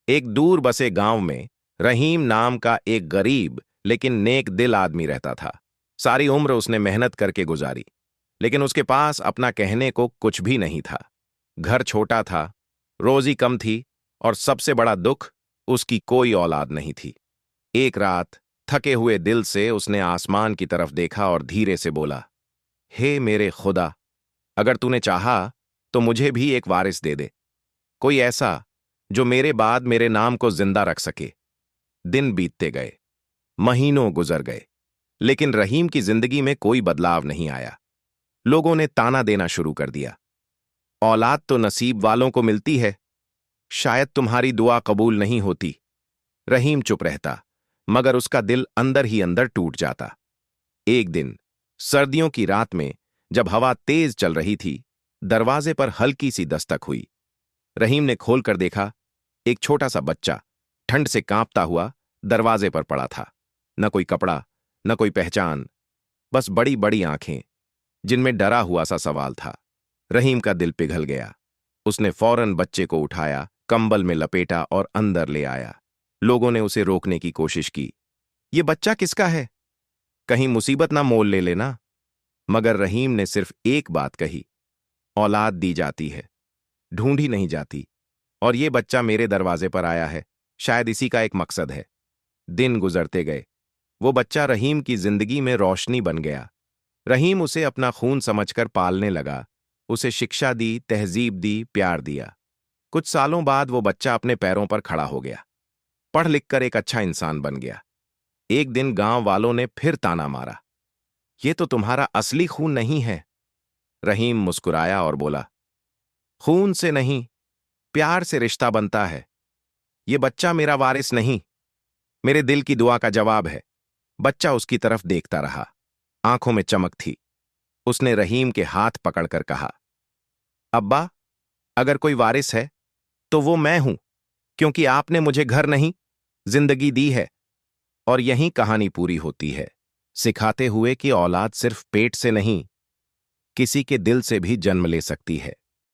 एक दूर बसे गांव में रहीम नाम का एक गरीब लेकिन नेक दिल आदमी रहता था। सारी उम्र उसने मेहनत करके गुजारी, लेकिन उसके पास अपना कहने को कुछ भी नहीं था। घर छोटा था, रोजी कम थी, और सबसे बड़ा दुख, उसकी कोई औलाद नहीं थी। एक रात थके हुए दिल से उसने आसमान की तरफ देखा और धीरे से बोला, हे मेरे खुदा, अगर तूने चाहा तो मुझे भी एक वारिस दे दे, कोई ऐसा जो मेरे बाद मेरे नाम को जिंदा रख सके। दिन बीतते गए, महीनों गुजर गए, लेकिन रहीम की जिंदगी में कोई बदलाव नहीं आया। लोगों ने ताना देना शुरू कर दिया, औलाद तो नसीब वालों को मिलती है, शायद तुम्हारी दुआ कबूल नहीं होती। रहीम चुप रहता, मगर उसका दिल अंदर ही अंदर टूट जाता। एक दिन सर्दियों की रात में जब हवा तेज चल रही थी, दरवाजे पर हल्की सी दस्तक हुई। रहीम ने खोलकर देखा, एक छोटा सा बच्चा ठंड से कांपता हुआ दरवाजे पर पड़ा था। न कोई कपड़ा, न कोई पहचान, बस बड़ी बड़ी आंखें जिनमें डरा हुआ सा सवाल था। रहीम का दिल पिघल गया। उसने फौरन बच्चे को उठाया, कंबल में लपेटा और अंदर ले आया। लोगों ने उसे रोकने की कोशिश की, ये बच्चा किसका है, कहीं मुसीबत ना मोल ले लेना। मगर रहीम ने सिर्फ एक बात कही, औलाद दी जाती है, ढूंढी नहीं जाती, और ये बच्चा मेरे दरवाजे पर आया है, शायद इसी का एक मकसद है। दिन गुजरते गए, वो बच्चा रहीम की जिंदगी में रोशनी बन गया। रहीम उसे अपना खून समझकर पालने लगा, उसे शिक्षा दी, तहजीब दी, प्यार दिया। कुछ सालों बाद वो बच्चा अपने पैरों पर खड़ा हो गया, पढ़ लिख कर एक अच्छा इंसान बन गया। एक दिन गांव वालों ने फिर ताना मारा, ये तो तुम्हारा असली खून नहीं है। रहीम मुस्कुराया और बोला, खून से नहीं, प्यार से रिश्ता बनता है। ये बच्चा मेरा वारिस नहीं, मेरे दिल की दुआ का जवाब है। बच्चा उसकी तरफ देखता रहा, आंखों में चमक थी। उसने रहीम के हाथ पकड़कर कहा, अब्बा, अगर कोई वारिस है तो वो मैं हूं, क्योंकि आपने मुझे घर नहीं, जिंदगी दी है। और यहीं कहानी पूरी होती है, सिखाते हुए कि औलाद सिर्फ पेट से नहीं, किसी के दिल से भी जन्म ले सकती है।